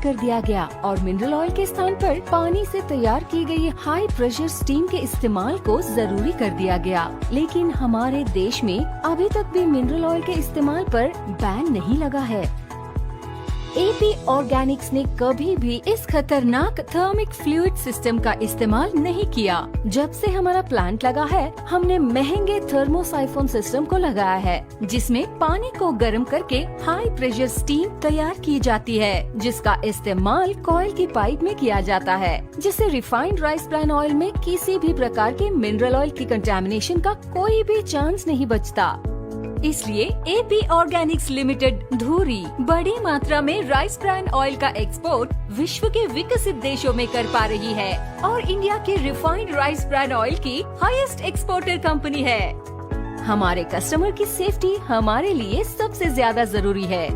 कर दिया गया और मिनरल ऑयल के स्थान पर पानी से तैयार की गई हाई प्रेशर स्टीम के इस्तेमाल को जरूरी कर दिया गया। लेकिन हमारे देश में अभी तक भी मिनरल ऑयल के इस्तेमाल पर बैन नहीं लगा है। एपी ऑर्गेनिक्स ने कभी भी इस खतरनाक थर्मिक फ्लूइड सिस्टम का इस्तेमाल नहीं किया। जब से हमारा प्लांट लगा है, हमने महंगे थर्मोसाइफोन सिस्टम को लगाया है, जिसमें पानी को गर्म करके हाई प्रेशर स्टीम तैयार की जाती है, जिसका इस्तेमाल कॉइल की पाइप में किया जाता है, जिससे रिफाइंड राइस ब्रान ऑयल में किसी भी प्रकार के मिनरल ऑयल की कंटेमिनेशन का कोई भी चांस नहीं बचता। इसलिए एपी ऑर्गेनिक्स लिमिटेड धुरी बड़ी मात्रा में राइस ब्रान ऑयल का एक्सपोर्ट विश्व के विकसित देशों में कर पा रही है और इंडिया के रिफाइंड राइस ब्रान ऑयल की हाईएस्ट एक्सपोर्टर कंपनी है। हमारे कस्टमर की सेफ्टी हमारे लिए सबसे ज्यादा जरूरी है।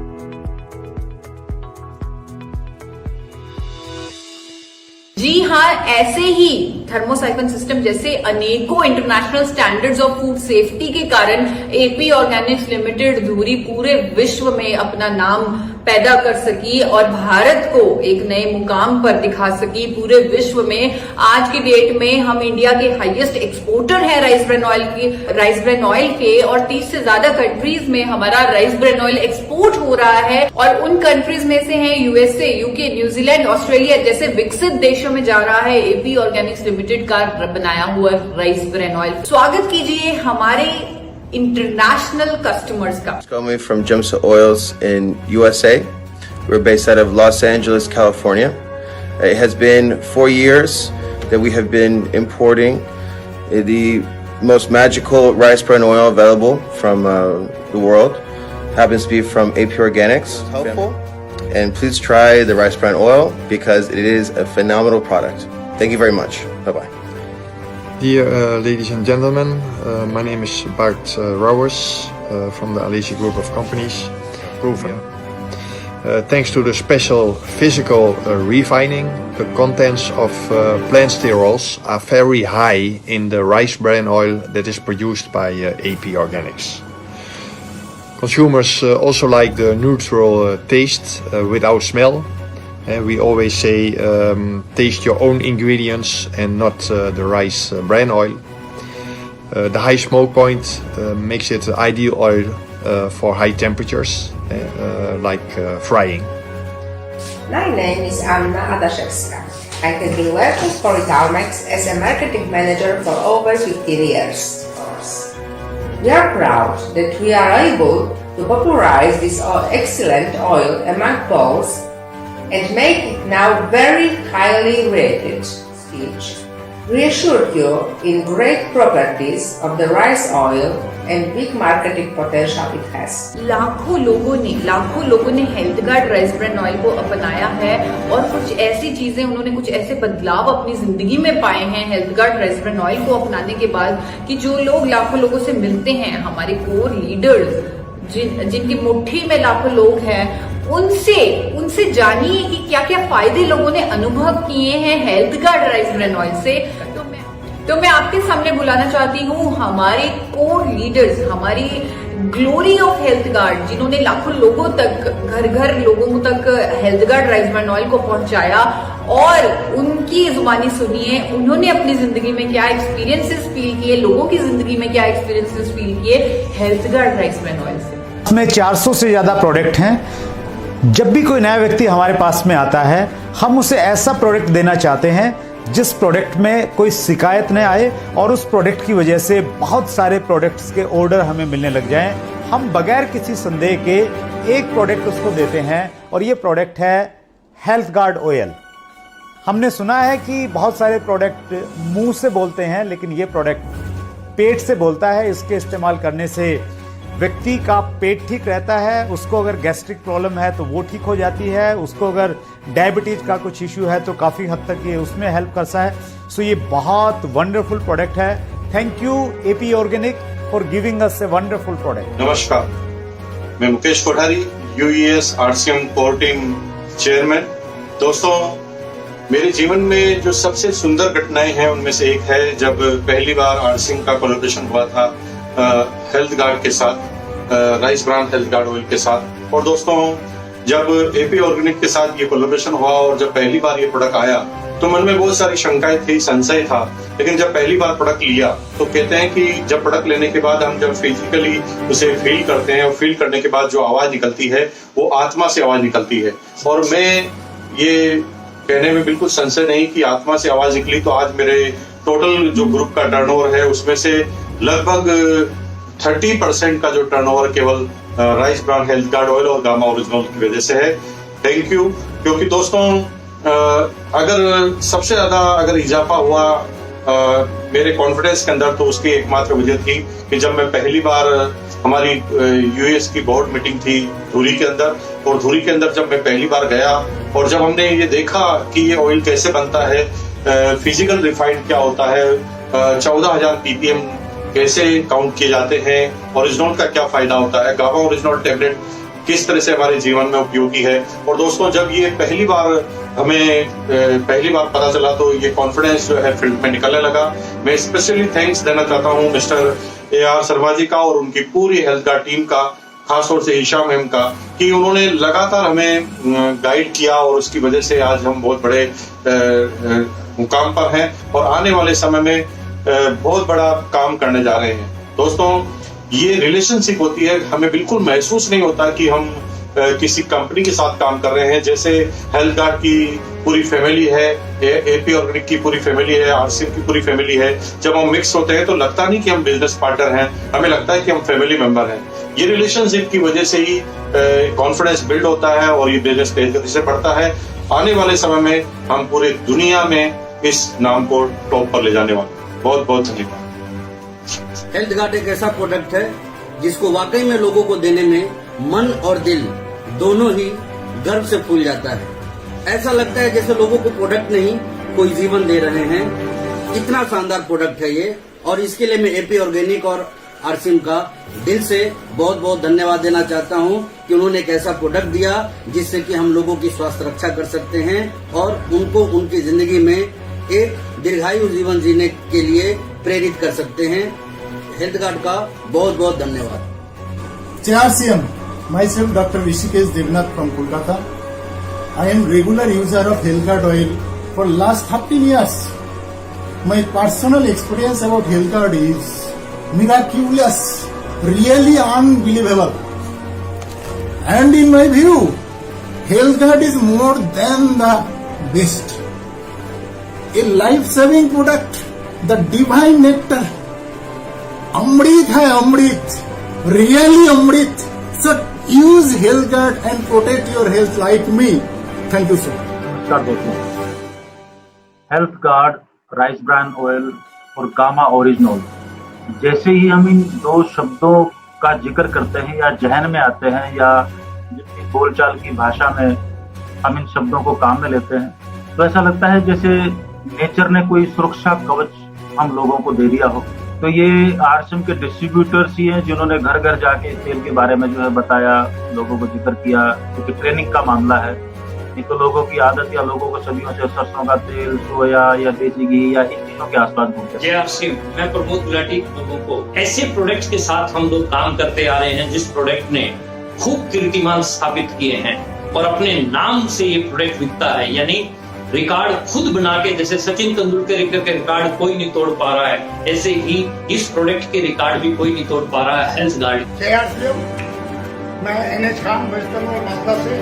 जी हाँ, ऐसे ही थर्मोसाइफन सिस्टम जैसे अनेकों international standards of food safety के कारण एपी ऑर्गेनिक्स लिमिटेड धुरी पूरे विश्व में अपना नाम पैदा कर सकी और भारत को एक नए मुकाम पर दिखा सकी पूरे विश्व में। आज की डेट में हम इंडिया के हाईएस्ट एक्सपोर्टर हैं राइस ब्रान ऑयल के और 30 से ज्यादा कंट्रीज में हमारा राइस ब्रान ऑयल एक्सपोर्ट हो रहा है और उन कंट्रीज में से हैं यूएसए, यूके, न्यूजीलैंड, ऑस्ट्रेलिया जैसे विकसित देशों में जा रहा है एपी ऑर्गेनिक्स लिमिटेड का बनाया हुआ राइस ब्रान ऑयल। स्वागत कीजिए हमारे international customers ka. Coming from Gemsa Oils in USA. We're based out of Los Angeles, California. It has been 4 years that we have been importing the most magical rice bran oil available from the world. Happens to be from AP Organics. Helpful. And please try the rice bran oil because it is a phenomenal product. Thank you very much. Bye-bye. Dear ladies and gentlemen, my name is Bart Rauwers from the Alesi Group of Companies. Proven. Thanks to the special physical refining, the contents of plant sterols are very high in the rice bran oil that is produced by AP Organics. Consumers also like the neutral taste without smell. We always say taste your own ingredients and not the rice bran oil. The high smoke point makes it ideal oil for high temperatures like frying. My name is Anna Adaszewska. I have been working for Italmex as a marketing manager for over 15 years. We are proud that we are able to popularize this excellent oil among Poles and make it now very highly rated. Reassured you in great properties of the rice oil and big marketing potential it has. लाखों लोगों ने health guard rice bran oil को अपनाया है और कुछ ऐसी चीजें उन्होंने कुछ ऐसे बदलाव अपनी जिंदगी में पाए हैं health guard rice bran oil को अपनाने के बाद कि जो लोग लाखों लोगों से मिलते हैं, हमारे कोर लीडर्स जिनकी मुट्ठी में लाखों लोग हैं, उनसे जानिए कि क्या क्या फायदे लोगों ने अनुभव किए हैं health guard rice bran oil से। तो मैं आपके सामने बुलाना चाहती हूँ हमारे कोर लीडर्स, हमारी ग्लोरी ऑफ हेल्थ गार्ड, जिन्होंने लाखों लोगों तक, घर लोगों तक health guard rice bran oil को पहुंचाया और उनकी जुबानी सुनिए उन्होंने अपनी जिंदगी में क्या एक्सपीरियंसेस फील किए, लोगों की जिंदगी में क्या एक्सपीरियंसेस फील किए health guard rice bran oil से। इसमें 400 से ज्यादा प्रोडक्ट हैं। जब भी कोई नया व्यक्ति हमारे पास में आता है, हम उसे ऐसा प्रोडक्ट देना चाहते हैं जिस प्रोडक्ट में कोई शिकायत न आए और उस प्रोडक्ट की वजह से बहुत सारे प्रोडक्ट्स के ऑर्डर हमें मिलने लग जाएं। हम बगैर किसी संदेह के एक प्रोडक्ट उसको देते हैं और ये प्रोडक्ट है हेल्थ गार्ड ऑयल। हमने सुना है कि बहुत सारे प्रोडक्ट मुंह से बोलते हैं, लेकिन ये प्रोडक्ट पेट से बोलता है। इसके इस्तेमाल करने से व्यक्ति का पेट ठीक रहता है, उसको अगर गैस्ट्रिक प्रॉब्लम है तो वो ठीक हो जाती है, उसको अगर डायबिटीज का कुछ इश्यू है तो काफ़ी हद तक ये उसमें हेल्प करता है। सो ये बहुत वंडरफुल प्रोडक्ट है। Thank you AP organic for giving us a wonderful product. नमस्कार, मैं Mukesh Kothari, UES RCM core team chairman. दोस्तों, मेरे जीवन में जो सबसे सुंदर घटनाएं हैं उनमें से एक है जब पहली बार आरसीएम का कोलैबोरेशन हुआ था हेल्थ गार्ड के साथ, rice bran health guard oil के साथ। और दोस्तों, जब एपी ऑर्गेनिक के साथ ये कोलैबोरेशन हुआ और जब पहली बार ये प्रोडक्ट आया तो मन में बहुत सारी शंकाएं थी, संशय था, लेकिन जब पहली बार प्रोडक्ट लिया तो कहते हैं कि जब प्रोडक्ट लेने के बाद हम जब फिजिकली उसे फील करते हैं और फील करने के बाद जो आवाज निकलती है वो आत्मा से आवाज निकलती है। और मैं ये कहने में बिल्कुल संशय नहीं कि आत्मा से आवाज निकली तो आज मेरे टोटल जो ग्रुप का टर्नओवर है उसमें से लगभग 30% का जो टर्नओवर केवल rice bran health guard oil और गामा ओरिजिनल की वजह से है। Thank you. क्योंकि दोस्तों अगर सबसे ज्यादा अगर इजाफा हुआ मेरे कॉन्फिडेंस के अंदर तो उसकी एकमात्र वजह थी कि जब मैं पहली बार हमारी यूएस की बोर्ड मीटिंग थी धुरी के अंदर, और धुरी के अंदर जब मैं पहली बार गया और जब हमने ये देखा कि ये ऑयल कैसे बनता है, फिजिकल रिफाइंड क्या होता है, 14,000 ppm कैसे काउंट किए जाते हैं, ओरिजिनल का क्या फायदा होता है, गामा ओरिजिनल टेबलेट किस तरह से हमारे जीवन में उपयोगी है। और दोस्तों जब ये पहली बार हमें पता चला तो ये कॉन्फिडेंस जो है फील्ड में निकलने लगा। मैं स्पेशली थैंक्स देना चाहता हूँ मिस्टर AR शर्मा जी का और उनकी पूरी हेल्थ गार्ड टीम का, खासतौर से ईशा मैम का, कि उन्होंने लगातार हमें गाइड किया और उसकी वजह से आज हम बहुत बड़े मुकाम पर हैं और आने वाले समय में बहुत बड़ा काम करने जा रहे हैं। दोस्तों ये रिलेशनशिप होती है, हमें बिल्कुल महसूस नहीं होता कि हम किसी कंपनी के साथ काम कर रहे हैं। जैसे हेल्थ गार्ड की पूरी फैमिली है, एपी ऑर्गेनिक की पूरी फैमिली है, आरसीएम की पूरी फैमिली है, जब हम मिक्स होते हैं तो लगता नहीं कि हम बिजनेस पार्टनर हैं, हमें लगता है कि हम फैमिली मेंबर हैं। ये रिलेशनशिप की वजह से ही कॉन्फिडेंस बिल्ड होता है और ये बिजनेस तेज गति से बढ़ता है। आने वाले समय में हम पूरे दुनिया में इस नाम को टॉप पर ले जाने वाले। बहुत बहुत धन्यवाद। हेल्थ गार्ड एक ऐसा प्रोडक्ट है जिसको वाकई में लोगों को देने में मन और दिल दोनों ही गर्व से फूल जाता है। ऐसा लगता है जैसे लोगों को प्रोडक्ट नहीं कोई जीवन दे रहे हैं। इतना शानदार प्रोडक्ट है ये, और इसके लिए मैं एपी ऑर्गेनिक और आरसीएम का दिल से बहुत बहुत धन्यवाद देना चाहता हूं कि उन्होंने एक ऐसा प्रोडक्ट दिया जिससे कि हम लोगों की स्वास्थ्य रक्षा कर सकते हैं और उनको उनकी जिंदगी में एक दीर्घायु जीवन जीने के लिए प्रेरित कर सकते हैं। हेल्थ गार्ड का बहुत बहुत धन्यवाद। RCM, myself Dr. Rishikesh Devnath from Kolkata. I am regular user of Health Guard oil for last 13 years. My personal experience about Health Guard is miraculous, really unbelievable. And in my view, Health Guard is more than the best. A life-saving product, the divine nectar. अमृत है अमृत, really अमृत। So use health guard and protect your health like me. Thank you sir. नमस्कार दोस्तों, health guard, rice bran oil और gamma original, जैसे ही हम इन दो शब्दों का जिक्र करते हैं या जहन में आते हैं या जितनी बोलचाल की भाषा में हम इन शब्दों को काम में लेते हैं, तो ऐसा लगता है जैसे नेचर ने कोई सुरक्षा कवच हम लोगों को दे दिया हो। तो ये आरसीएम के डिस्ट्रीब्यूटर्स ही हैं जिन्होंने घर घर जाके तेल के बारे में जो है बताया, लोगों को जिक्र किया, क्योंकि ट्रेनिंग का मामला है। नहीं तो लोगों की आदत या लोगों को सदियों से सरसों का तेल, सोया या देसी घी या इन चीजों के आसपास घूमते हैं। जय आरसीएम, मैं प्रमोद गुलाटी। लोगों को ऐसे प्रोडक्ट्स के साथ हम लोग काम करते आ रहे हैं जिस प्रोडक्ट ने खूब कीर्तिमान स्थापित किए हैं और अपने नाम से ये प्रोडक्ट बिकता है, यानी रिकॉर्ड खुद बना के, जैसे सचिन तेंदुलकर के रिकॉर्ड कोई नहीं तोड़ पा रहा है, ऐसे ही इस प्रोडक्ट के रिकॉर्ड भी कोई नहीं तोड़ पा रहा है। Health guard. मैं NH खान वेस्टर्न और मालदा से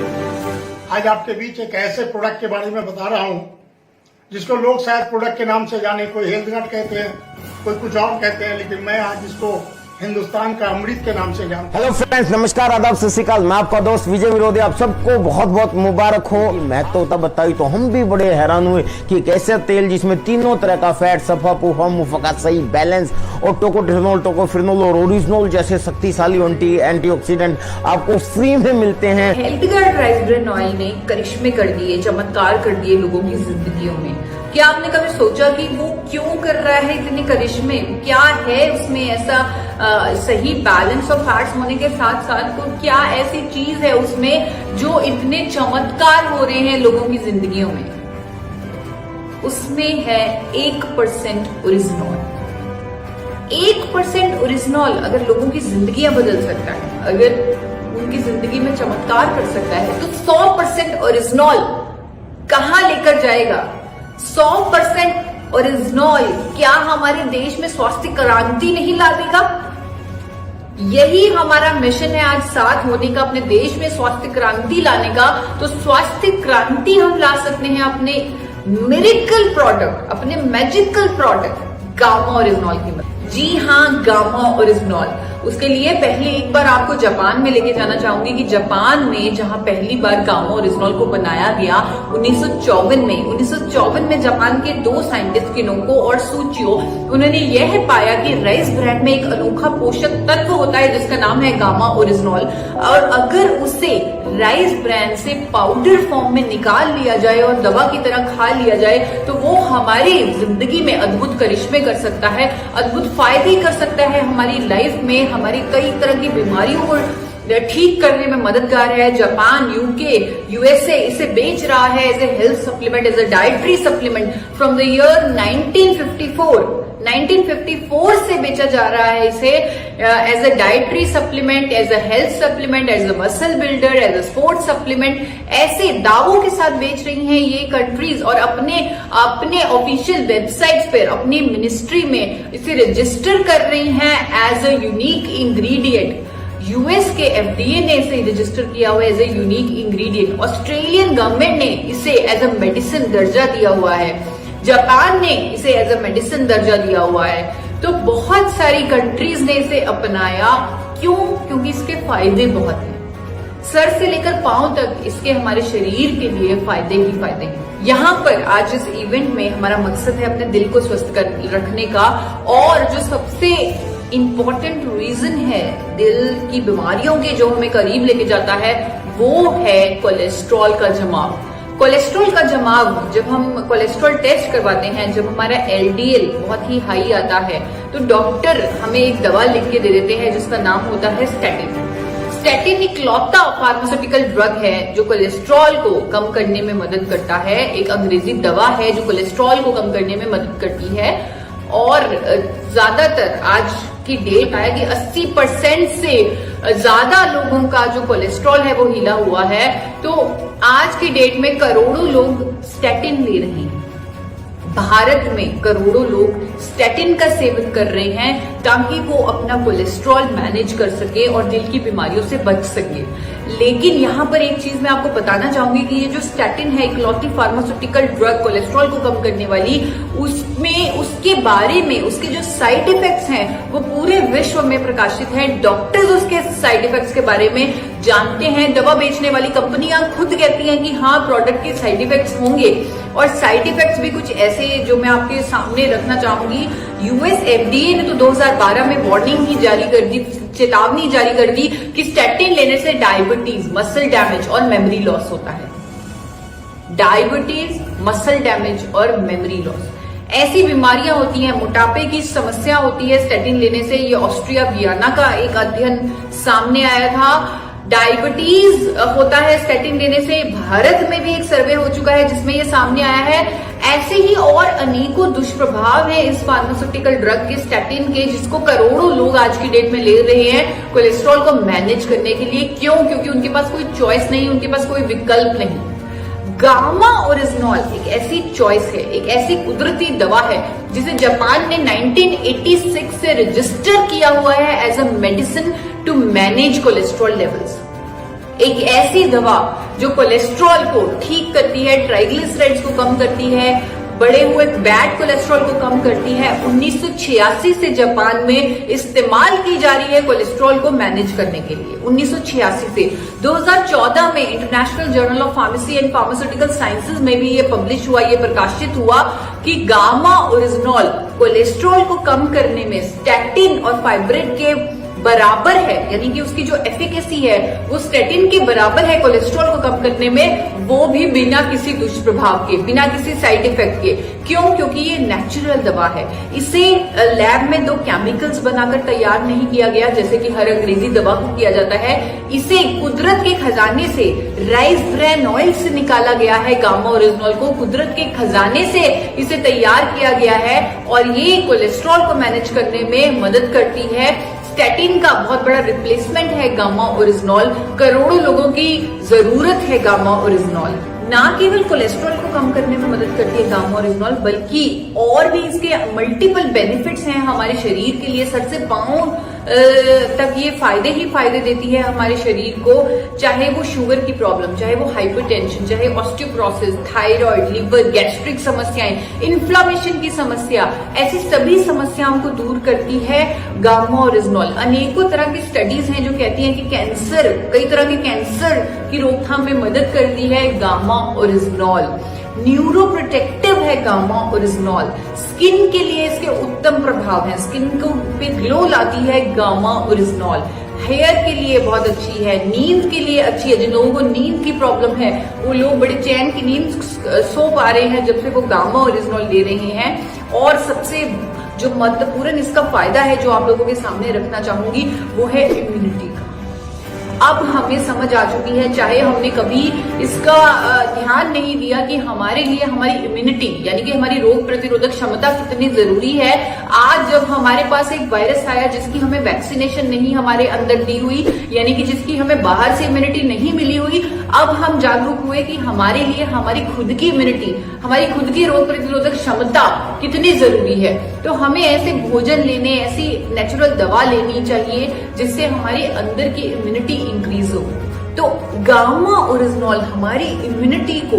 आज आपके बीच एक ऐसे प्रोडक्ट के बारे में बता रहा हूं जिसको लोग शायद प्रोडक्ट के नाम से जाने, कोई हेल्थ गार्ड कहते हैं, कोई कुछ और कहते हैं, लेकिन मैं आज इसको हिंदुस्तान का अमृत के नाम से जानता हूं। हेलो फ्रेंड्स, नमस्कार, आदाब, सत श्री अकाल। मैं आपका दोस्त विजय विरोधी, आप सबको बहुत बहुत मुबारक हो। मैं तो तब बताई तो हम भी बड़े हैरान हुए कि कैसे तेल जिसमें तीनों तरह का फैट, सफा, पुफा, मुफका, सही बैलेंस और टोकोट्रिनोल, टोकोफिनोल और ओरिजिनल जैसे शक्तिशाली एंटीऑक्सीडेंट आपको फ्री में मिलते हैं। Health guard rice bran oil ने करिश्मे कर दिए, चमत्कार कर दिए लोगों की जिंदगियों में। क्या आपने कभी सोचा कि वो क्यों कर रहा है इतने करिश्मे? क्या है उसमें ऐसा सही बैलेंस ऑफ फैट्स होने के साथ साथ को क्या ऐसी चीज है उसमें जो इतने चमत्कार हो रहे हैं लोगों की जिंदगियों में? उसमें है 1% ओरिजिनल। 1% ओरिजिनल अगर लोगों की जिंदगियां बदल सकता है, अगर उनकी जिंदगी में चमत्कार कर सकता है। तो 100% ओरिजिनॉल कहां लेकर जाएगा? 100% ओरिजिनॉल क्या हमारे देश में स्वास्थ्य क्रांति नहीं ला देगा? यही हमारा मिशन है आज साथ होने का, अपने देश में स्वास्थ्य क्रांति लाने का। तो स्वास्थ्य क्रांति हम ला सकते हैं अपने मिरेकल प्रोडक्ट, अपने मैजिकल प्रोडक्ट गामा ओरिजिनॉल की मदद। जी हाँ, गामा ओरिजिनॉल। उसके लिए पहले एक बार आपको जापान में लेके जाना चाहूंगी कि जापान में जहां पहली बार गामा ओरिजिनॉल को बनाया गया 1954 में जापान के 2 साइंटिस्ट किनोको और सूचियो, उन्होंने यह पाया कि राइस ब्रांड में एक अनोखा पोषक तत्व होता है जिसका नाम है गामा ओरिजिनॉल, और अगर उसे राइस ब्रांड से पाउडर फॉर्म में निकाल लिया जाए और दवा की तरह खा लिया जाए तो वो हमारी जिंदगी में अद्भुत करिश्मे कर सकता है, अद्भुत फायदे कर सकता है। हमारी लाइफ में हमारी कई तरह की बीमारियों को ठीक करने में मददगार है। जापान, यूके, यूएसए इसे बेच रहा है as a health supplement, as a dietary supplement from the year 1954 से बेचा जा रहा है इसे as a dietary supplement, as a health supplement, as a muscle builder, as a sports supplement, ऐसे दावों के साथ बेच रही हैं ये कंट्रीज और अपने ऑफिशियल वेबसाइट्स पर, अपनी मिनिस्ट्री में इसे रजिस्टर कर रही हैं as a unique ingredient. US के एफडीए ने इसे रजिस्टर किया हुआ है as a unique ingredient. Australian government ने इसे एज ए मेडिसिन दर्जा दिया हुआ है। जापान ने इसे एज ए मेडिसिन दर्जा दिया हुआ है। तो बहुत सारी कंट्रीज ने इसे अपनाया। क्यों? क्योंकि इसके फायदे बहुत हैं। सर से लेकर पांव तक इसके हमारे शरीर के लिए फायदे ही फायदे हैं। यहाँ पर आज इस इवेंट में हमारा मकसद है अपने दिल को स्वस्थ रखने का, और जो सबसे इम्पोर्टेंट रीजन है दिल की बीमारियों के जो हमें करीब लेके जाता है वो है कोलेस्ट्रॉल का जमाव। कोलेस्ट्रॉल का जमाव, जब हम कोलेस्ट्रॉल टेस्ट करवाते हैं, जब हमारा एलडीएल बहुत ही हाई आता है तो डॉक्टर हमें एक दवा लिख के दे देते हैं जिसका नाम होता है स्टैटिन। स्टैटिन इकलौता फार्मास्यूटिकल ड्रग है जो कोलेस्ट्रॉल को कम करने में मदद करता है। एक अंग्रेजी दवा है जो कोलेस्ट्रॉल को कम करने में मदद करती है, और ज्यादातर आज की डेट है कि 80% से ज्यादा लोगों का जो कोलेस्ट्रॉल है वो हिला हुआ है। तो आज की डेट में करोड़ों लोग स्टैटिन ले रहे हैं। भारत में करोड़ों लोग स्टैटिन का सेवन कर रहे हैं ताकि वो अपना कोलेस्ट्रॉल मैनेज कर सके और दिल की बीमारियों से बच सके। लेकिन यहाँ पर एक चीज मैं आपको बताना चाहूंगी कि ये जो स्टैटिन है, इकलौती फार्मास्यूटिकल ड्रग कोलेस्ट्रॉल को कम करने वाली, उसमें उसके बारे में उसके जो साइड इफेक्ट्स हैं वो पूरे विश्व में प्रकाशित हैं। डॉक्टर्स उसके साइड इफेक्ट्स के बारे में जानते हैं। दवा बेचने वाली कंपनियां खुद कहती हैं कि हाँ, प्रोडक्ट के साइड इफेक्ट्स होंगे, और साइड इफेक्ट्स भी कुछ ऐसे जो मैं आपके सामने रखना चाहूंगी। यूएस एफडीए ने तो 2012 में वार्निंग ही जारी कर दी, चेतावनी जारी कर दी कि स्टैटिन लेने से डायबिटीज, मसल डैमेज और मेमोरी लॉस होता है। डायबिटीज, मसल डैमेज और मेमोरी लॉस ऐसी बीमारियां होती हैं, मोटापे की समस्या होती है स्टैटिन लेने से। ये ऑस्ट्रिया वियना का एक अध्ययन सामने आया था। डायबिटीज होता है स्टैटिन लेने से। भारत में भी एक सर्वे हो चुका है जिसमें ये सामने आया है। ऐसे ही और अनेकों दुष्प्रभाव हैं इस फार्मास्यूटिकल ड्रग के, स्टैटिन के, जिसको करोड़ों लोग आज की डेट में ले रहे हैं कोलेस्ट्रॉल को मैनेज करने के लिए। क्यों? क्योंकि उनके पास कोई चॉइस नहीं, उनके पास कोई विकल्प नहीं। गामा ओरिजिनॉल एक ऐसी चॉइस है, एक ऐसी कुदरती दवा है जिसे जापान ने 1986 से रजिस्टर किया हुआ है as a medicine to manage cholesterol levels. एक ऐसी दवा जो कोलेस्ट्रॉल को ठीक करती है, ट्राइग्लिसराइड्स को कम करती है, बढ़े हुए बैड कोलेस्ट्रॉल को कम करती है। 1986 से जापान में इस्तेमाल की जा रही है कोलेस्ट्रॉल को मैनेज करने के लिए। 1986 से 2014 में international journal of pharmacy and pharmaceutical sciences में भी ये पब्लिश हुआ, ये प्रकाशित हुआ कि गामा ओरिजिनॉल कोलेस्ट्रॉल को कम करने में स्टैटिन और फाइब्रेट के बराबर है, यानी कि उसकी जो एफिकेसी है वो स्टैटिन के बराबर है कोलेस्ट्रॉल को कम करने में, वो भी बिना किसी दुष्प्रभाव के, बिना किसी साइड इफेक्ट के। क्यों? क्योंकि ये नेचुरल दवा है। इसे लैब में 2 केमिकल्स बनाकर तैयार नहीं किया गया जैसे कि हर अंग्रेजी दवा को किया जाता है। इसे कुदरत के खजाने से, राइस ब्रान ऑयल से निकाला गया है। गामा ओरिजिनॉल को कुदरत के खजाने से इसे तैयार किया गया है और ये कोलेस्ट्रॉल को मैनेज करने में मदद करती है। स्टैटिन का बहुत बड़ा रिप्लेसमेंट है गामा ओरिजिनॉल। करोड़ों लोगों की जरूरत है गामा ओरिजिनॉल। ना केवल कोलेस्ट्रॉल को कम करने में मदद करती है गामा ओरिजिनॉल, बल्कि और भी इसके मल्टीपल बेनिफिट्स हैं हमारे शरीर के लिए। सर से पांव तक ये फायदे ही फायदे देती है हमारे शरीर को, चाहे वो शुगर की प्रॉब्लम, चाहे वो हाइपरटेंशन, चाहे ऑस्टियोपोरोसिस, थायराइड, लिवर, गैस्ट्रिक समस्याएं, इन्फ्लामेशन की समस्या, ऐसी सभी समस्याओं को दूर करती है गामा ओरिजिनॉल। अनेकों तरह की स्टडीज हैं जो कहती हैं कि कैंसर, कई तरह के कैंसर की रोकथाम में मदद करती है गामा ओरिजिनॉल। न्यूरो प्रोटेक्टिव है गामा ओरिजिनॉल। स्किन के लिए इसके उत्तम प्रभाव हैं, स्किन को पे ग्लो लाती है गामा ओरिजिनॉल। हेयर के लिए बहुत अच्छी है, नींद के लिए अच्छी है। जिन लोगों को नींद की प्रॉब्लम है वो लोग बड़े चैन की नींद सो पा रहे हैं जब से वो गामा ओरिजिनॉल ले रहे हैं। और सबसे जो महत्वपूर्ण इसका फायदा है जो आप लोगों के सामने रखना चाहूंगी वो है इम्यूनिटी का। अब हमें समझ आ चुकी है, चाहे हमने कभी इसका ध्यान नहीं दिया कि हमारे लिए हमारी इम्यूनिटी यानी कि हमारी रोग प्रतिरोधक क्षमता कितनी जरूरी है। आज जब हमारे पास एक वायरस आया जिसकी हमें वैक्सीनेशन नहीं हमारे अंदर दी हुई, यानी कि जिसकी हमें बाहर से इम्यूनिटी नहीं मिली हुई, अब हम जागरूक हुए कि हमारे लिए हमारी खुद की इम्यूनिटी, हमारी खुद की रोग प्रतिरोधक क्षमता कितनी जरूरी है। तो हमें ऐसे भोजन लेने, ऐसी नेचुरल दवा लेनी चाहिए जिससे हमारे अंदर की इम्यूनिटी इंक्रीज हो। तो गामा ओरिजिनॉल हमारी इम्यूनिटी को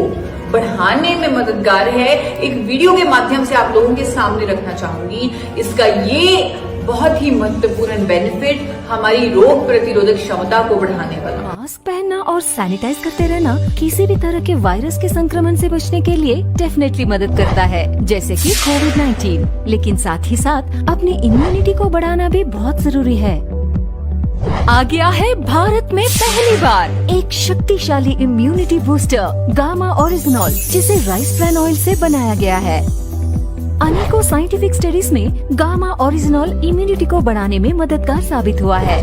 बढ़ाने में मददगार है। एक वीडियो के माध्यम से आप लोगों के सामने रखना चाहूंगी इसका ये बहुत ही महत्वपूर्ण बेनिफिट, हमारी रोग प्रतिरोधक क्षमता को बढ़ाने वाला। मास्क पहनना और सैनिटाइज करते रहना किसी भी तरह के वायरस के संक्रमण से बचने के लिए डेफिनेटली मदद करता है, जैसे कि कोविड-19। लेकिन साथ ही साथ अपनी इम्यूनिटी को बढ़ाना भी बहुत जरूरी है। आ गया है भारत में पहली बार एक शक्तिशाली इम्यूनिटी बूस्टर गामा ओरिजिनॉल, जिसे राइस ब्रान ऑयल से बनाया गया है। अनेकों साइंटिफिक स्टडीज में गामा ओरिजिनॉल इम्यूनिटी को बढ़ाने में मददगार साबित हुआ है।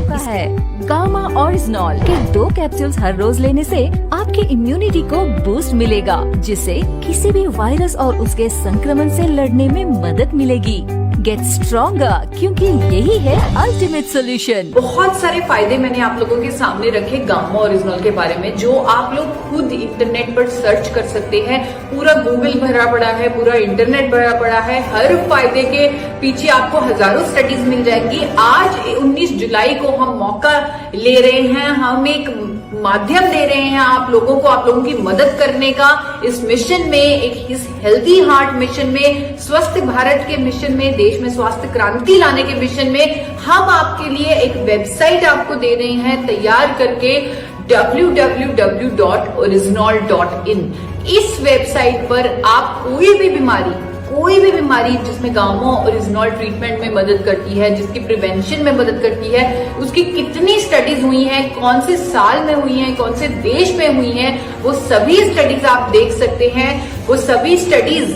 गामा ओरिजिनॉल के 2 कैप्सूल्स हर रोज लेने से आपकी इम्यूनिटी को बूस्ट मिलेगा, जिससे किसी भी वायरस और उसके संक्रमण से लड़ने में मदद मिलेगी। गेट स्ट्रॉन्गर, क्योंकि यही है अल्टीमेट सोल्यूशन। बहुत सारे फायदे मैंने आप लोगों के सामने रखे गामा ओरिजिनॉल के बारे में, जो आप लोग खुद इंटरनेट पर सर्च कर सकते हैं। पूरा गूगल भरा पड़ा है, पूरा इंटरनेट भरा पड़ा है। हर फायदे के पीछे आपको हजारों स्टडीज मिल जाएंगी। आज 19 जुलाई को हम मौका ले रहे हैं, हम एक माध्यम दे रहे हैं आप लोगों को, आप लोगों की मदद करने का इस मिशन में, इस हेल्दी हार्ट मिशन में, स्वस्थ भारत के मिशन में, देश में स्वास्थ्य क्रांति लाने के मिशन में हम आपके लिए एक वेबसाइट आपको दे रहे हैं तैयार करके, www.original.in। इस वेबसाइट पर आप कोई भी बीमारी जिसमें गामा ओरिजिनॉल ट्रीटमेंट में मदद करती है, जिसकी प्रिवेंशन में मदद करती है, उसकी कितनी स्टडीज हुई हैं, कौन से साल में हुई हैं, कौन से देश में हुई हैं, वो सभी स्टडीज आप देख सकते हैं। वो सभी स्टडीज,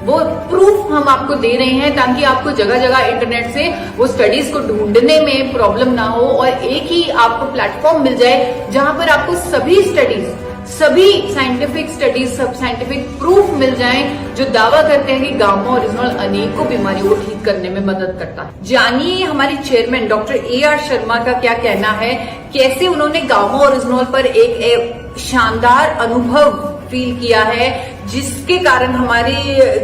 वो प्रूफ हम आपको दे रहे हैं ताकि आपको जगह जगह इंटरनेट से वो स्टडीज को ढूंढने में प्रॉब्लम ना हो और एक ही आपको प्लेटफॉर्म मिल जाए जहां पर आपको सभी स्टडीज, सभी साइंटिफिक स्टडीज, सब साइंटिफिक प्रूफ मिल जाएं जो दावा करते हैं कि गामा ओरिजिनॉल अनेकों बीमारियों को ठीक करने में मदद करता है। जानिए हमारे चेयरमैन डॉक्टर AR शर्मा का क्या कहना है, कैसे उन्होंने गामा ओरिजिनॉल पर एक शानदार अनुभव फील किया है, जिसके कारण हमारी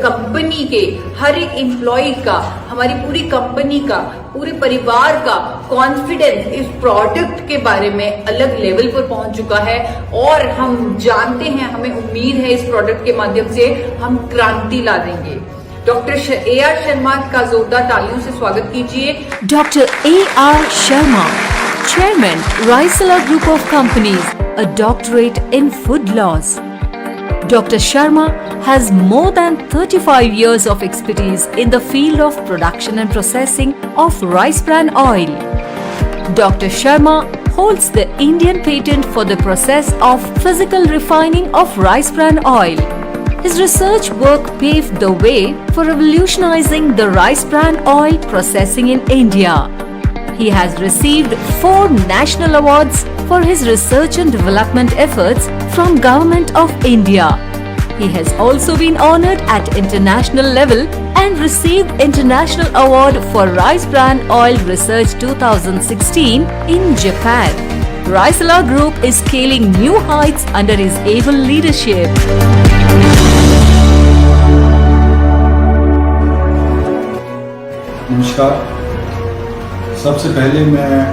कंपनी के हर एक एम्प्लॉय का, हमारी पूरी कंपनी का, पूरे परिवार का कॉन्फिडेंस इस प्रोडक्ट के बारे में अलग लेवल पर पहुंच चुका है। और हम जानते हैं, हमें उम्मीद है इस प्रोडक्ट के माध्यम से हम क्रांति ला देंगे। डॉक्टर AR शर्मा का जोरदार तालियों से स्वागत कीजिए। डॉक्टर AR शर्मा, चेयरमैन राइसला group of companies, a doctorate in food laws. Dr. Sharma has more than 35 years of experience in the field of production and processing of rice bran oil. Dr. Sharma holds the Indian patent for the process of physical refining of rice bran oil. His research work paved the way for revolutionizing the rice bran oil processing in India. He has received 4 national awards for his research and development efforts from Government of India. He has also been honored at international level and received International Award for Rice Bran Oil Research 2016 in Japan. Raisala Group is scaling new heights under his able leadership. नमस्कार। सबसे पहले मैं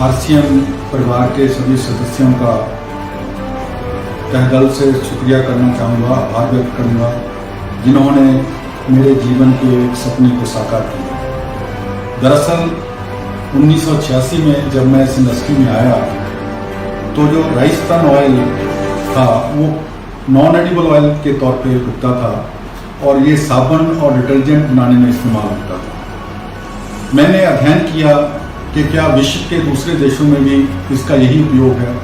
RCM परिवार के सभी सदस्यों का तहे दिल से शुक्रिया करना चाहूँगा, आभार व्यक्त करूँगा, जिन्होंने मेरे जीवन के एक सपने को साकार किया। दरअसल 1986 में जब मैं इस इंडस्ट्री में आया तो जो राइस ब्रान ऑयल था वो नॉन एडिबल ऑयल के तौर पे बिकता था और ये साबुन और डिटर्जेंट बनाने में इस्तेमाल होता था। मैंने अध्ययन किया कि क्या विश्व के दूसरे देशों में भी इसका यही उपयोग है,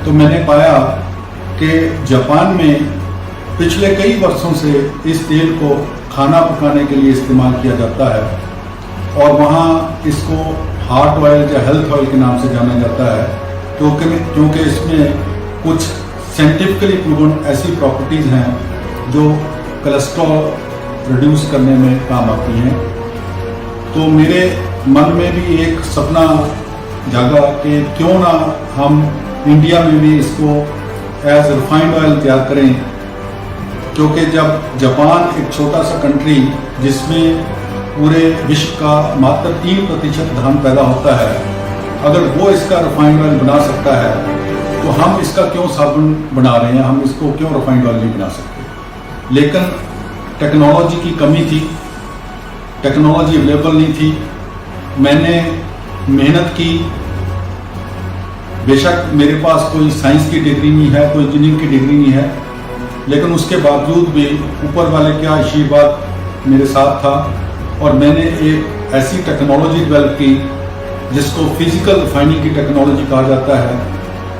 तो मैंने पाया कि जापान में पिछले कई वर्षों से इस तेल को खाना पकाने के लिए इस्तेमाल किया जाता है और वहाँ इसको हार्ट ऑयल या हेल्थ ऑयल के नाम से जाना जाता है, क्योंकि इसमें कुछ साइंटिफिकली प्रूवन ऐसी प्रॉपर्टीज हैं जो कोलेस्ट्रॉल रिड्यूस करने में काम आती हैं। तो मेरे मन में भी एक सपना जागा कि क्यों ना हम इंडिया में भी इसको एज रिफाइंड ऑयल तैयार करें, क्योंकि जब जापान एक छोटा सा कंट्री जिसमें पूरे विश्व का मात्र 3% धान पैदा होता है, अगर वो इसका रिफाइंड ऑयल बना सकता है तो हम इसका क्यों साबुन बना रहे हैं, हम इसको क्यों रिफाइंड ऑयल नहीं बना सकते। लेकिन टेक्नोलॉजी की कमी थी, टेक्नोलॉजी अवेलेबल नहीं थी। मैंने मेहनत की, बेशक मेरे पास कोई साइंस की डिग्री नहीं है, कोई इंजीनियरिंग की डिग्री नहीं है, लेकिन उसके बावजूद भी ऊपर वाले का आशीर्वाद मेरे साथ था और मैंने एक ऐसी टेक्नोलॉजी डेवलप की जिसको फिजिकल रिफाइनिंग की टेक्नोलॉजी कहा जाता है,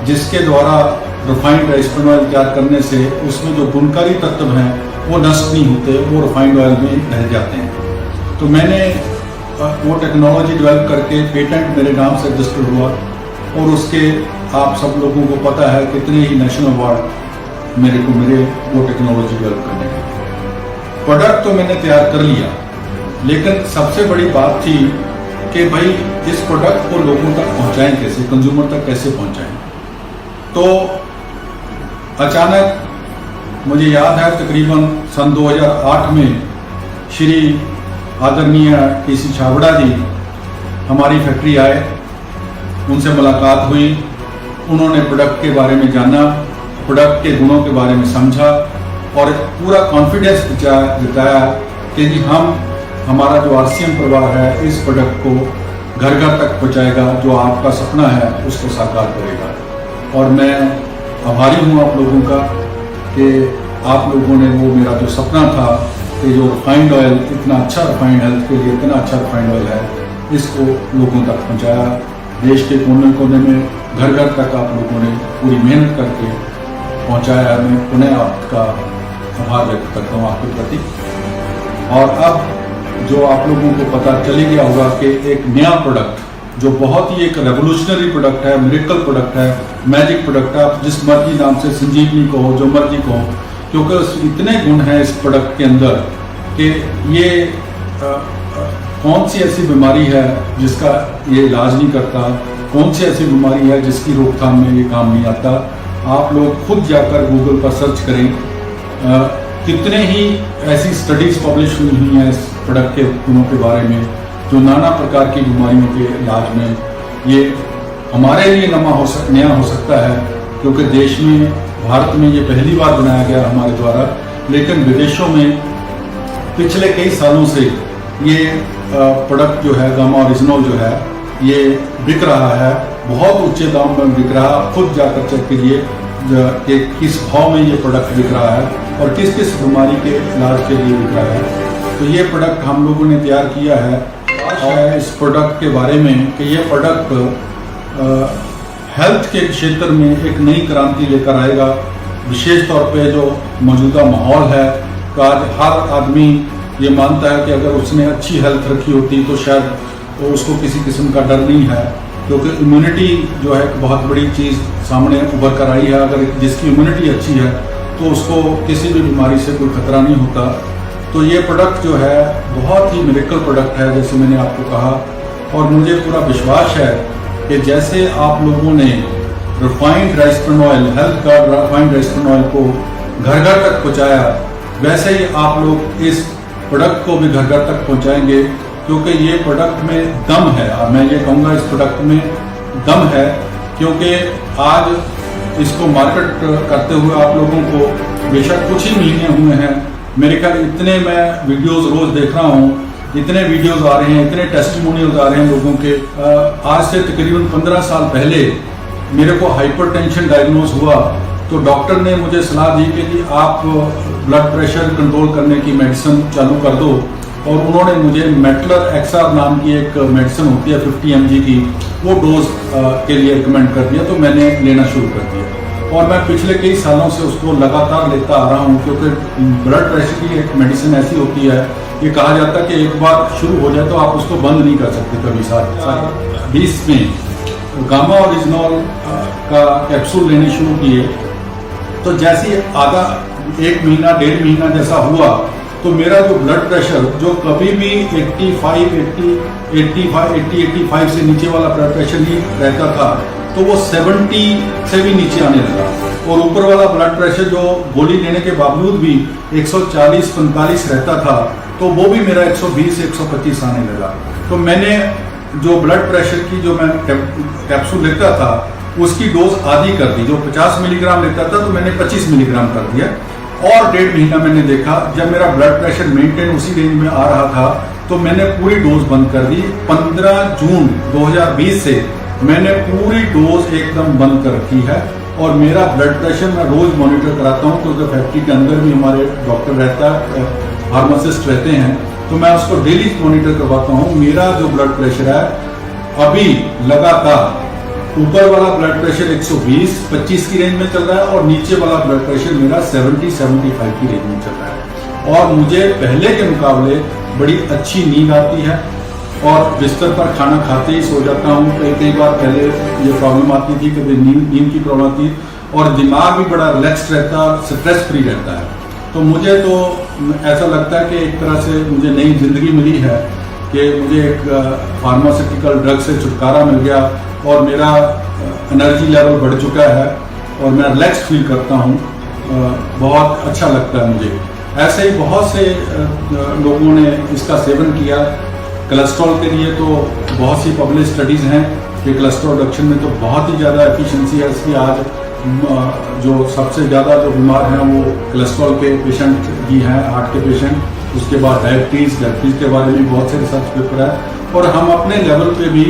जिसके द्वारा रिफाइंड राइस ब्रान ऑयल तैयार करने से उसमें जो गुणकारी तत्व हैं वो नष्ट नहीं होते, वो रिफाइंड ऑयल में रह जाते हैं। तो मैंने वो टेक्नोलॉजी डेवलप करके पेटेंट मेरे नाम से रजिस्टर हुआ और उसके आप सब लोगों को पता है कितने ही नेशनल अवार्ड मेरे वो टेक्नोलॉजी डेवलप करने के। प्रोडक्ट तो मैंने तैयार कर लिया, लेकिन सबसे बड़ी बात थी कि भाई इस प्रोडक्ट को लोगों तक पहुंचाएं कैसे, कंज्यूमर तक कैसे पहुंचाएं। तो अचानक मुझे याद है तकरीबन सन 2008 में श्री आदरणीय केसी छाबड़ा जी हमारी फैक्ट्री आए, उनसे मुलाकात हुई, उन्होंने प्रोडक्ट के बारे में जाना, प्रोडक्ट के गुणों के बारे में समझा और पूरा कॉन्फिडेंस जताया कि जी हमारा जो आरसीएम परिवार है इस प्रोडक्ट को घर घर तक पहुंचाएगा, जो आपका सपना है उसको साकार करेगा। और मैं आभारी हूँ आप लोगों का कि आप लोगों ने वो मेरा जो सपना था कि जो रिफाइंड ऑयल, इतना अच्छा रिफाइंड हेल्थ के लिए इतना अच्छा रिफाइंड ऑयल है, इसको लोगों तक पहुंचाया। देश के कोने कोने में घर घर तक आप लोगों ने पूरी मेहनत करके पहुंचाया। मैं पुनः आपका आभार व्यक्त करता हूँ आपके प्रति। और अब जो आप लोगों को पता चली गया होगा कि एक नया प्रोडक्ट जो बहुत ही एक रेवोल्यूशनरी प्रोडक्ट है, मिरेकल प्रोडक्ट है, मैजिक प्रोडक्ट है, आप जिस मर्जी नाम से संजीवनी कहो, जो मर्जी कहो, क्योंकि इतने गुण हैं इस प्रोडक्ट के अंदर कि ये कौन सी ऐसी बीमारी है जिसका ये इलाज नहीं करता, कौन सी ऐसी बीमारी है जिसकी रोकथाम में ये काम नहीं आता। आप लोग खुद जाकर गूगल पर सर्च करें, कितने ही ऐसी स्टडीज पब्लिश हुई हैं इस प्रोडक्ट के गुणों के बारे में, जो नाना प्रकार की बीमारियों के इलाज में ये हमारे लिए नया हो सकता है, क्योंकि देश में, भारत में ये पहली बार बनाया गया हमारे द्वारा, लेकिन विदेशों में पिछले कई सालों से ये प्रोडक्ट जो है गामा ओरिजिनल जो है ये बिक रहा है, बहुत ऊंचे दाम में बिक रहा है। खुद जाकर चेक कीजिए कि किस भाव में ये प्रोडक्ट बिक रहा है और किस किस बीमारी के इलाज के लिए बिक रहा है। तो ये प्रोडक्ट हम लोगों ने तैयार किया है और इस प्रोडक्ट के बारे में कि ये प्रोडक्ट हेल्थ के क्षेत्र में एक नई क्रांति लेकर आएगा। विशेष तौर पे जो मौजूदा माहौल है, तो आज हर आदमी ये मानता है कि अगर उसने अच्छी हेल्थ रखी होती तो शायद तो उसको किसी किस्म का डर नहीं है, क्योंकि इम्यूनिटी जो है एक बहुत बड़ी चीज़ सामने उभर कर आई है। अगर जिसकी इम्यूनिटी अच्छी है तो उसको किसी भी बीमारी से कोई खतरा नहीं होता। तो ये प्रोडक्ट जो है बहुत ही मिरेकल प्रोडक्ट है, जैसे मैंने आपको कहा, और मुझे पूरा विश्वास है कि जैसे आप लोगों ने refined rice bran oil, health guard refined rice bran oil को घर घर तक पहुंचाया, वैसे ही आप लोग इस प्रोडक्ट को भी घर घर तक पहुंचाएंगे, क्योंकि ये प्रोडक्ट में दम है। और मैं ये कहूँगा इस प्रोडक्ट में दम है, क्योंकि आज इसको मार्केट करते हुए आप लोगों को बेशक कुछ ही महीने हुए हैं, मेरे ख्याल इतने मैं वीडियोस रोज देख रहा हूँ, इतने वीडियोस आ रहे हैं, इतने टेस्टिमोनियल्स आ रहे हैं लोगों के। आज से तकरीबन 15 साल पहले मेरे को हाइपरटेंशन डायग्नोज हुआ, तो डॉक्टर ने मुझे सलाह दी कि आप ब्लड प्रेशर कंट्रोल करने की मेडिसिन चालू कर दो, और उन्होंने मुझे मेटलर एक्सआर नाम की एक मेडिसिन होती है 50 mg की, वो डोज के लिए रिकमेंड कर दिया, तो मैंने लेना शुरू कर दिया। और मैं पिछले कई सालों से उसको लगातार लेता आ रहा हूँ, क्योंकि ब्लड प्रेशर की एक मेडिसिन ऐसी होती है, ये कहा जाता है कि एक बार शुरू हो जाए तो आप उसको बंद नहीं कर सकते कभी। 20 में गामा ओरिजिनल का कैप्सूल लेने शुरू किए, तो जैसे आधा 1 महीना 1.5 महीना जैसा हुआ, तो मेरा जो ब्लड प्रेशर जो कभी भी 85 से नीचे वाला ब्लड प्रेशर नहीं रहता था, तो वो 70 से भी नीचे आने लगा, और ऊपर वाला ब्लड प्रेशर जो गोली लेने के बावजूद भी 140-45 रहता था, तो वो भी मेरा 120-125 आने लगा। तो मैंने जो ब्लड प्रेशर की जो मैं कैप्सूल लेता था उसकी डोज आधी कर दी, जो 50 मिलीग्राम लेता था तो मैंने 25 मिलीग्राम कर दिया, और 1.5 महीना मैंने देखा जब मेरा ब्लड प्रेशर मेंटेन उसी रेंज में आ रहा था, तो मैंने पूरी डोज बंद कर दी। 15 जून 2020 से मैंने पूरी डोज एकदम बंद कर रखी है, और मेरा ब्लड प्रेशर मैं रोज मॉनिटर कराता हूँ, क्योंकि फैक्ट्री के अंदर भी हमारे डॉक्टर रहता है, फार्मासिस्ट रहते हैं, तो मैं उसको डेली मॉनिटर करवाता हूँ। मेरा जो ब्लड प्रेशर है अभी लगातार ऊपर वाला ब्लड प्रेशर 120-25 की रेंज में चल रहा है, और नीचे वाला ब्लड प्रेशर मेरा 70-75 की रेंज में चल रहा है, और मुझे पहले के मुकाबले बड़ी अच्छी नींद आती है, और बिस्तर पर खाना खाते ही सो जाता हूँ। कई बार पहले ये प्रॉब्लम आती थी, कभी नींद की प्रॉब्लम आती, और दिमाग भी बड़ा रिलैक्स रहता है, स्ट्रेस फ्री रहता है। तो मुझे तो ऐसा लगता है कि एक तरह से मुझे नई जिंदगी मिली है, कि मुझे एक फार्मास्यूटिकल ड्रग से छुटकारा मिल गया, और मेरा एनर्जी लेवल बढ़ चुका है, और मैं रिलैक्स फील करता हूँ, बहुत अच्छा लगता है मुझे। ऐसे ही बहुत से लोगों ने इसका सेवन किया। कोलेस्ट्रॉल के लिए तो बहुत सी पब्लिश स्टडीज़ हैं कि कोलेस्ट्रॉल रिडक्शन में तो बहुत ही ज़्यादा एफिशिएंसी है इसकी। आज जो सबसे ज़्यादा जो बीमार हैं वो कोलेस्ट्रॉल के पेशेंट ही हैं, हार्ट के पेशेंट, उसके बाद डायबिटीज़ के बारे में बहुत से रिसर्च पेपर है, और हम अपने लेवल पे भी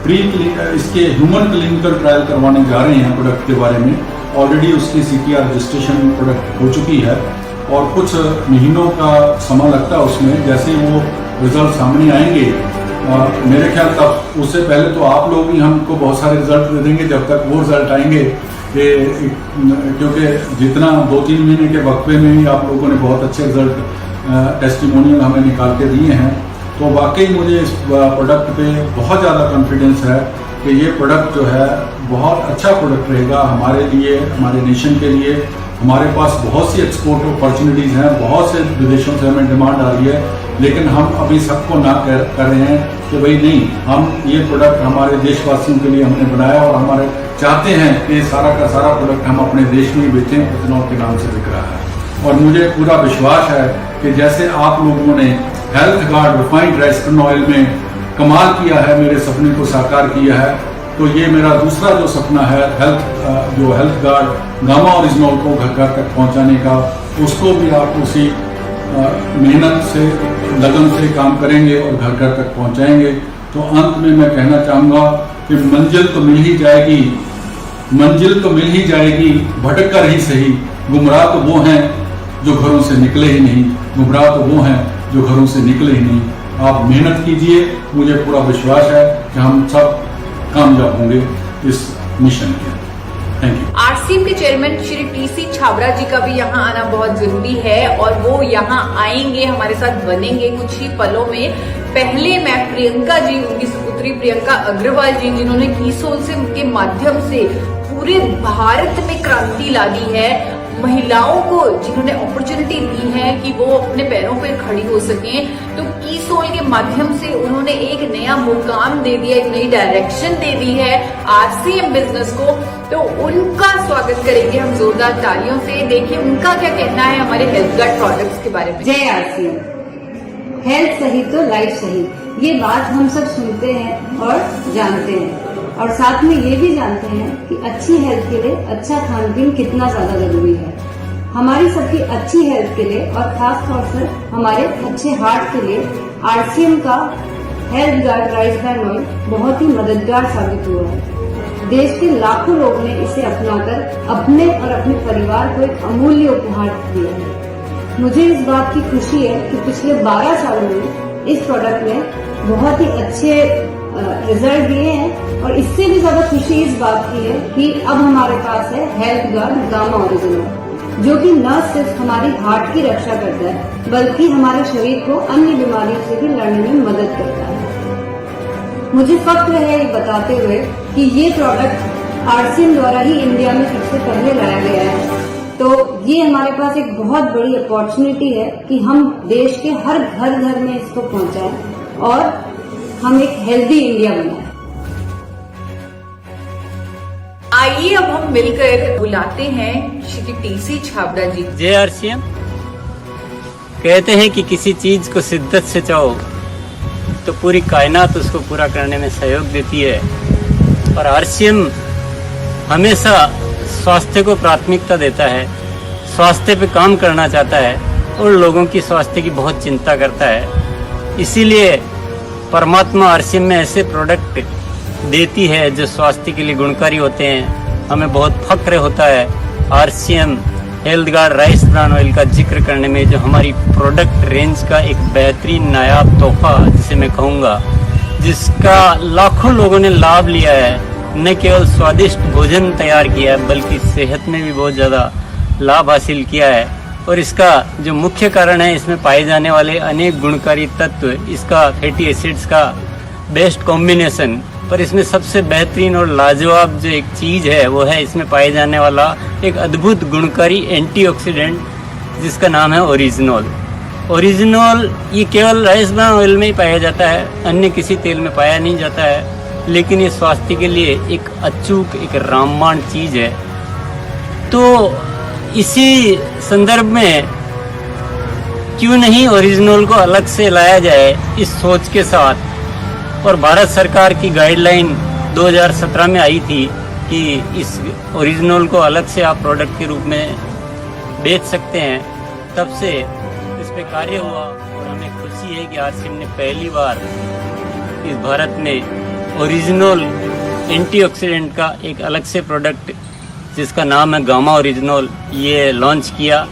इसके ह्यूमन क्लिनिकल ट्रायल करवाने जा रहे हैं प्रोडक्ट के बारे में। ऑलरेडी उसकी CTR रजिस्ट्रेशन प्रोडक्ट हो चुकी है, और कुछ महीनों का समय लगता है उसमें। जैसे ही वो रिजल्ट सामने आएंगे, मेरे ख्याल तक उससे पहले तो आप लोग भी हमको बहुत सारे रिजल्ट दे देंगे जब तक वो रिजल्ट आएंगे, क्योंकि जितना 2-3 महीने के वक्फे में ही आप लोगों ने बहुत अच्छे रिजल्ट टेस्टिमोनियल हमें निकाल के दिए हैं। तो वाकई मुझे इस प्रोडक्ट पे बहुत ज़्यादा कॉन्फिडेंस है कि ये प्रोडक्ट जो है बहुत अच्छा प्रोडक्ट रहेगा हमारे लिए, हमारे नेशन के लिए। हमारे पास बहुत सी एक्सपोर्ट अपॉर्चुनिटीज़ हैं, बहुत से विदेशों से हमें डिमांड आ रही है, लेकिन हम अभी सबको ना कर रहे हैं कि भाई नहीं, हम ये प्रोडक्ट हमारे देशवासियों के लिए हमने बनाया, और हमारे चाहते हैं कि सारा का सारा प्रोडक्ट हम अपने देश में ही बेचें, इथेनॉल के नाम से बिक रहा है। और मुझे पूरा विश्वास है कि जैसे आप लोगों ने health guard refined rice bran oil में कमाल किया है, मेरे सपने को साकार किया है, तो ये मेरा दूसरा जो सपना है हेल्थ गार्ड गामा ओरिजिनल को घर घर तक पहुंचाने का, उसको भी आप उसी मेहनत से, लगन से काम करेंगे और घर घर तक पहुंचाएंगे। तो अंत में मैं कहना चाहूँगा कि मंजिल तो मिल ही जाएगी, भटक कर ही सही। गुमराह तो वो हैं जो घरों से निकले ही नहीं, गुमराह तो वो हैं जो घरों से निकले ही नहीं। आप मेहनत कीजिए, मुझे पूरा विश्वास है कि हम सब कामयाब होंगे इस मिशन के। Thank you. RCM के चेयरमैन श्री TC छाबड़ा जी का भी यहाँ आना बहुत जरूरी है, और वो यहाँ आएंगे, हमारे साथ बनेंगे कुछ ही पलों में। पहले मैं प्रियंका जी, उनकी सुपुत्री प्रियंका अग्रवाल जी, जिन्होंने कीसोल से के माध्यम से पूरे भारत में क्रांति ला दी है, महिलाओं को जिन्होंने अपॉर्चुनिटी ली है कि वो अपने पैरों पर खड़ी हो सकें, तो कीसोल के माध्यम से उन्होंने एक नया मुकाम दे दिया, एक नई डायरेक्शन दे दी है आरसीएम बिजनेस को। तो उनका स्वागत करेंगे हम जोरदार तालियों से। देखिए उनका क्या कहना है हमारे हेल्थ गार्ड प्रोडक्ट्स के बारे में। जय आरसीएम। हेल्थ सही तो लाइफ सही, ये बात हम सब सुनते हैं और जानते हैं, और साथ में ये भी जानते हैं कि अच्छी हेल्थ के लिए अच्छा खान पीन कितना ज्यादा जरूरी है। हमारी सबकी अच्छी हेल्थ के लिए और खास तौर से हमारे अच्छे हार्ट के लिए आरसीएम का health guard rice brand oil बहुत ही मददगार साबित हुआ है। देश के लाखों लोग ने इसे अपनाकर अपने और अपने परिवार को एक अमूल्य उपहार दिया है। मुझे इस बात की खुशी है कि पिछले 12 सालों में इस प्रोडक्ट ने बहुत ही अच्छे रिजल्ट दिए हैं, और इससे भी ज्यादा खुशी इस बात की है कि अब हमारे पास है हेल्थ गार्ड गामा ओरिजिनल, जो कि न सिर्फ हमारी हार्ट की रक्षा करता है बल्कि हमारे शरीर को अन्य बीमारियों से भी लड़ने में मदद करता है। मुझे फख्र है ये बताते हुए कि ये प्रोडक्ट आरसीएम द्वारा ही इंडिया में सबसे पहले लाया गया है। तो ये हमारे पास एक बहुत बड़ी अपॉर्चुनिटी है कि हम देश के हर घर में इसको पहुंचाएं और हम एक हेल्दी इंडिया बनाएं। आइए अब हम मिलकर बुलाते हैं श्री टीसी छाबड़ा जी। जय आरसीएम। कहते हैं कि किसी चीज को शिद्दत से चाहो तो पूरी कायनात उसको पूरा करने में सहयोग देती है, और आरसीएम हमेशा स्वास्थ्य को प्राथमिकता देता है, स्वास्थ्य पे काम करना चाहता है और लोगों की स्वास्थ्य की बहुत चिंता करता है। इसीलिए परमात्मा आरसीएम में ऐसे प्रोडक्ट देती है जो स्वास्थ्य के लिए गुणकारी होते हैं। हमें बहुत फक्र होता है RCM health guard rice brand oil का जिक्र करने में, जो हमारी प्रोडक्ट रेंज का एक बेहतरीन नायाब तोहफा जिसे मैं कहूँगा, जिसका लाखों लोगों ने लाभ लिया है। न केवल स्वादिष्ट भोजन तैयार किया है बल्कि सेहत में भी बहुत ज़्यादा लाभ हासिल किया है। और इसका जो मुख्य कारण है, इसमें पाए जाने वाले अनेक गुणकारी तत्व, इसका फैटी एसिड्स का बेस्ट कॉम्बिनेशन, पर इसमें सबसे बेहतरीन और लाजवाब जो एक चीज़ है वो है इसमें पाए जाने वाला एक अद्भुत गुणकारी एंटीऑक्सीडेंट जिसका नाम है ओरिजिनोल। ओरिजिनोल ये केवल राइस ब्रांड ऑयल में ही पाया जाता है, अन्य किसी तेल में पाया नहीं जाता है, लेकिन ये स्वास्थ्य के लिए एक अचूक, एक रामबाण चीज है। तो इसी संदर्भ में क्यों नहीं ओरिजिनल को अलग से लाया जाए इस सोच के साथ। और भारत सरकार की गाइडलाइन 2017 में आई थी कि इस ओरिजिनल को अलग से आप प्रोडक्ट के रूप में बेच सकते हैं, तब से इस पे कार्य हुआ। और हमें खुशी है कि आरसीएम ने पहली बार इस भारत में ओरिजिनल एंटीऑक्सीडेंट का एक अलग से प्रोडक्ट जिसका नाम है गामा ओरिजिनल ये लॉन्च किया,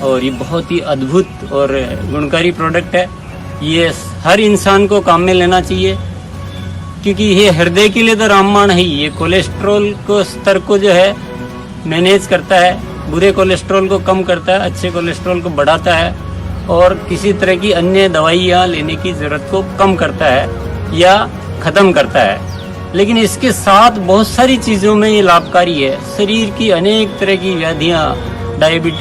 और ये बहुत ही अद्भुत और गुणकारी प्रोडक्ट है। ये हर इंसान को काम में लेना चाहिए, क्योंकि ये हृदय के लिए तो रामबाण है। ये कोलेस्ट्रॉल को स्तर को जो है मैनेज करता है, बुरे कोलेस्ट्रॉल को कम करता है, अच्छे कोलेस्ट्रॉल को बढ़ाता है, और किसी तरह की अन्य दवाइयाँ लेने की जरूरत को कम करता है या खत्म करता है। लेकिन इसके साथ बहुत सारी चीज़ों में ये लाभकारी है। शरीर की अनेक तरह की व्याधियाँ, डायबिटीज,